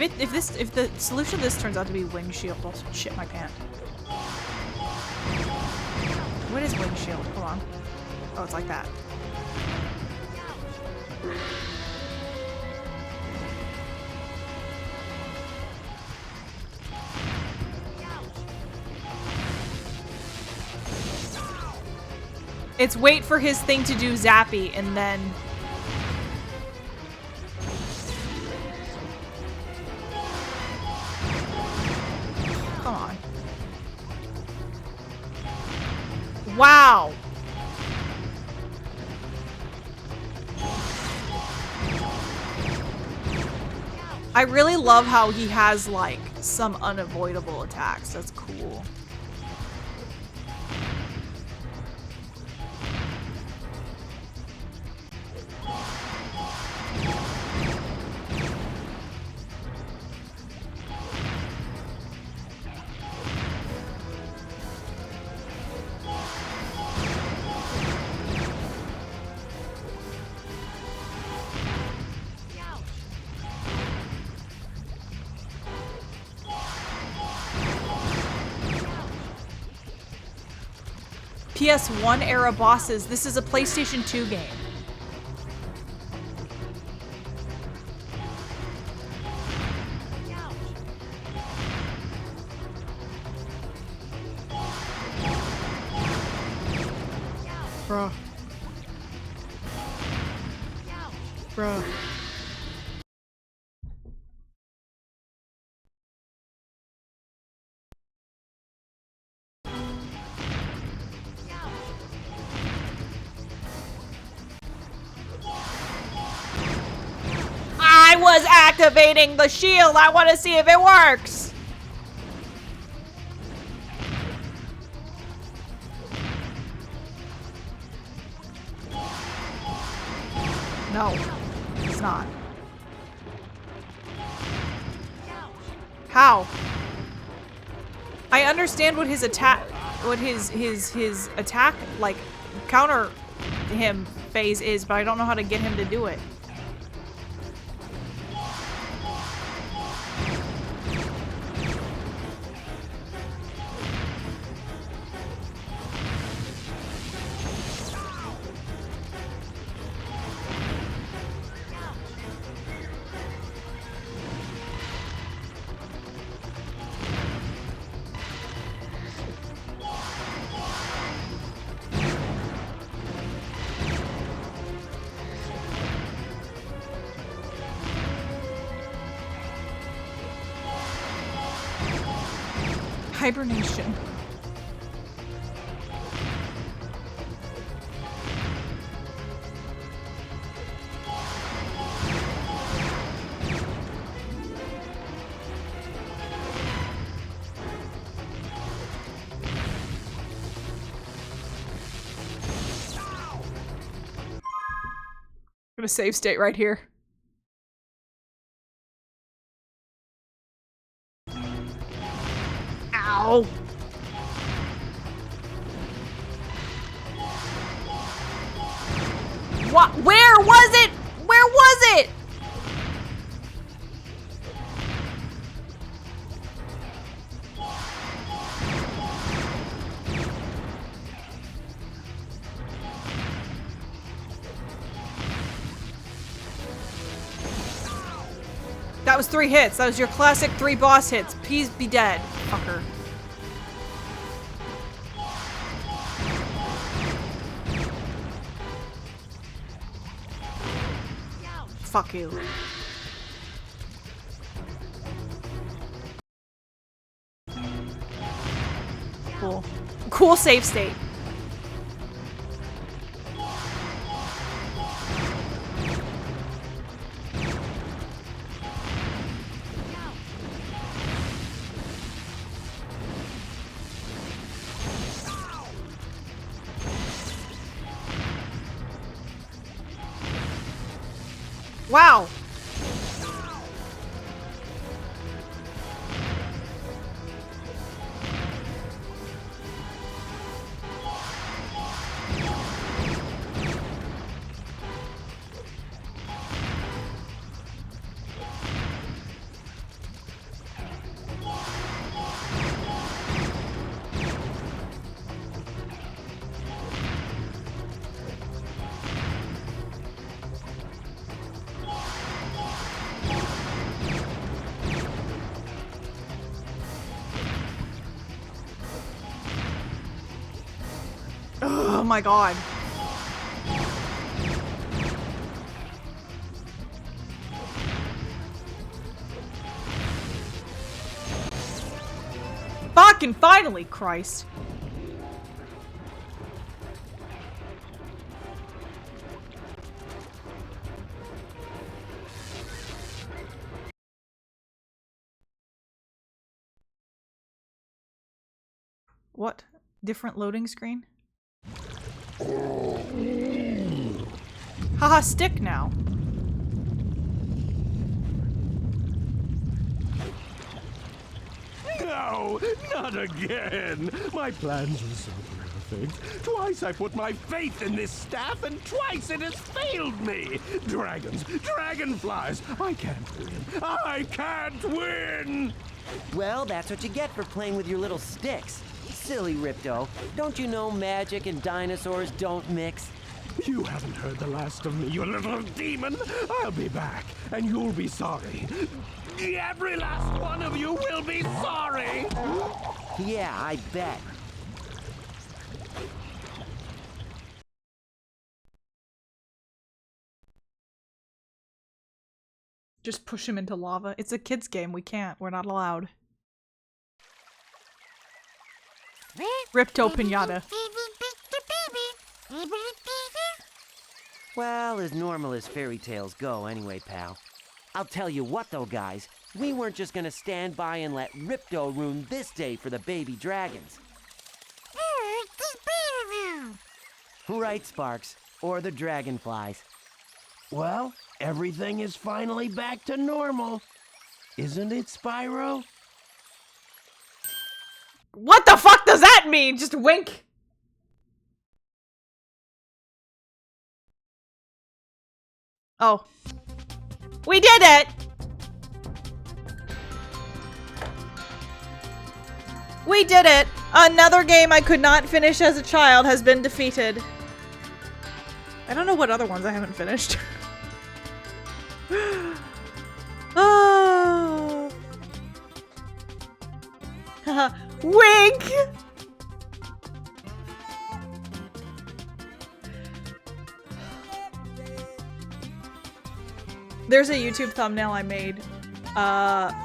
If the solution to this turns out to be windshield, I'll shit my pants. What is windshield? Hold on. Oh, it's like that. It's wait for his thing to do zappy and then... Come on. Wow! I really love how he has, like, some unavoidable attacks. That's cool. PS1 era bosses. This is a PlayStation 2 game. Bruh. Bruh. I was activating the shield. I want to see if it works. No, it's not. How? I understand what his attack, what his attack, like, counter him phase is, but I don't know how to get him to do it. Hibernation. I'm gonna save state right here. Ow! What? Where was it? Where was it? That was 3 hits. That was your classic 3 boss hits. Please be dead, fucker. Fuck you. Cool. Cool save state. Wow. Oh my god. Fucking finally, Christ. What? Different loading screen? Haha, stick now. No, not again. My plans were so perfect. Twice I put my faith in this staff, and twice it has failed me. Dragons, dragonflies. I can't win. I can't win. Well, that's what you get for playing with your little sticks. Silly Ripto. Don't you know magic and dinosaurs don't mix? You haven't heard the last of me, you little demon. I'll be back, and you'll be sorry. Every last one of you will be sorry. Yeah, I bet. Just push him into lava. It's a kid's game. We can't. We're not allowed. Ripto Pinata. Well, as normal as fairy tales go anyway, pal. I'll tell you what though, guys. We weren't just gonna stand by and let Ripto ruin this day for the baby dragons. Right, Sparks. Or the Dragonflies. Well, everything is finally back to normal. Isn't it, Spyro? What the fuck does that mean? Just wink. Oh. We did it! We did it! Another game I could not finish as a child has been defeated. I don't know what other ones I haven't finished. Oh. Wink! There's a YouTube thumbnail I made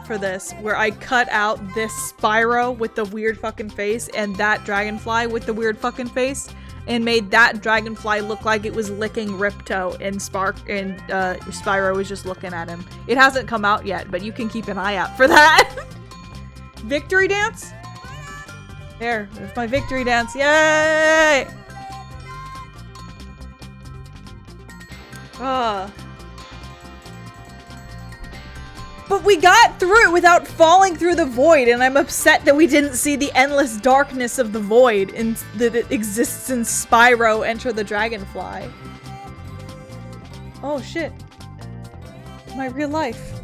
for this where I cut out this Spyro with the weird fucking face and that Dragonfly with the weird fucking face and made that Dragonfly look like it was licking Ripto and Spyro was just looking at him. It hasn't come out yet, but you can keep an eye out for that. Victory dance? There's my victory dance. Yay! But we got through it without falling through the void, and I'm upset that we didn't see the endless darkness of the void and that it exists in Spyro Enter the Dragonfly. Oh shit. My real life.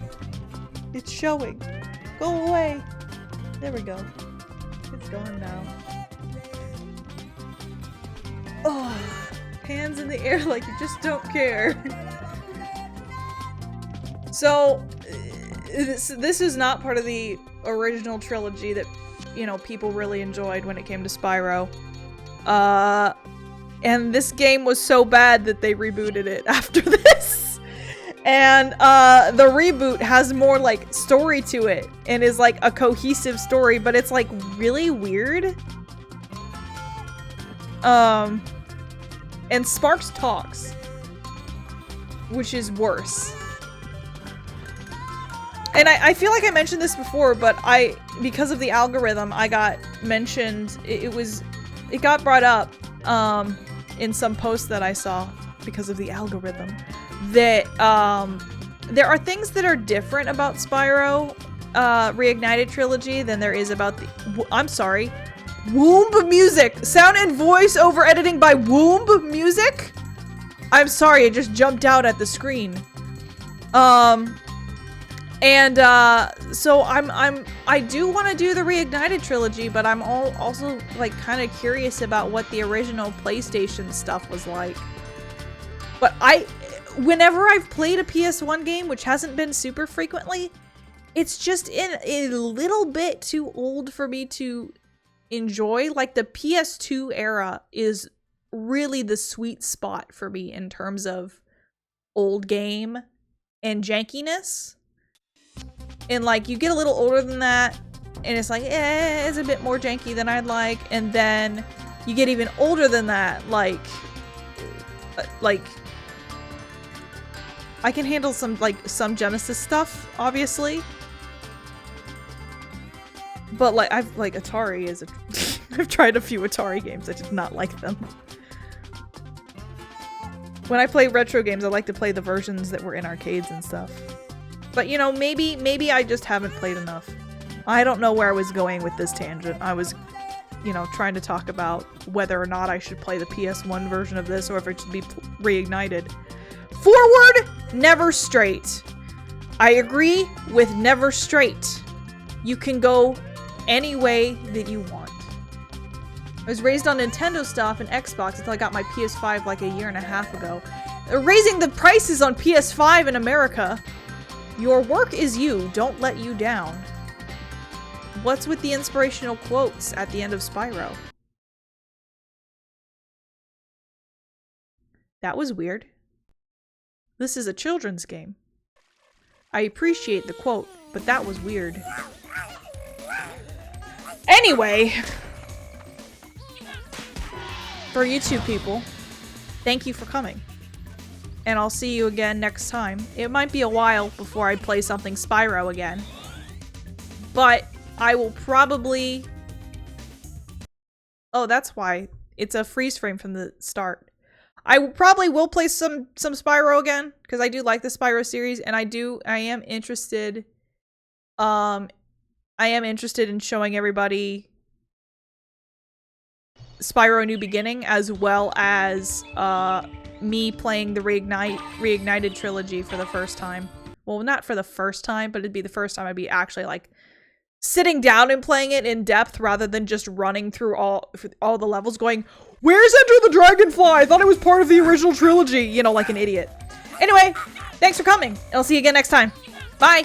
It's showing. Go away. There we go. It's gone now. Oh, hands in the air like you just don't care. So, this is not part of the original trilogy that, you know, people really enjoyed when it came to Spyro. And this game was so bad that they rebooted it after this. And the reboot has more like story to it and is like a cohesive story, but it's like really weird. And Sparks talks, which is worse. And I feel like I mentioned this before, but because of the algorithm, I got mentioned, it got brought up in some post that I saw because of the algorithm, that there are things that are different about Spyro Reignited Trilogy than there is about the, I'm sorry, Womb Music! Sound and voice over editing by Womb Music? I'm sorry, it just jumped out at the screen. So I do want to do the Reignited Trilogy, but I'm also like kind of curious about what the original PlayStation stuff was like. But whenever I've played a PS1 game, which hasn't been super frequently, it's just a little bit too old for me to enjoy. Like the PS2 era is really the sweet spot for me in terms of old game and jankiness. And like you get a little older than that and it's like, it's a bit more janky than I'd like. And then you get even older than that, like I can handle some Genesis stuff, obviously. But like Atari is I've tried a few Atari games. I did not like them. When I play retro games, I like to play the versions that were in arcades and stuff. But you know, maybe I just haven't played enough. I don't know where I was going with this tangent. I was, you know, trying to talk about whether or not I should play the PS1 version of this or if it should be reignited. Forward, never straight. I agree with never straight. You can go any way that you want. I was raised on Nintendo stuff and Xbox until I got my PS5 like a year and a half ago. They're raising the prices on PS5 in America. Your work is you. Don't let you down. What's with the inspirational quotes at the end of Spyro? That was weird. This is a children's game. I appreciate the quote, but that was weird. Anyway, for YouTube people, thank you for coming. And I'll see you again next time. It might be a while before I play something Spyro again. But I will probably... Oh, that's why. It's a freeze frame from the start. I probably will play some Spyro again, because I do like the Spyro series, and I am interested in showing everybody Spyro New Beginning, as well as me playing the Reignited trilogy for the first time. Well, not for the first time, but it'd be the first time I'd be actually like sitting down and playing it in depth rather than just running through all the levels going, "Where's Enter the Dragonfly? I thought it was part of the original trilogy," you know, like an idiot. Anyway, thanks for coming. I'll see you again next time. Bye!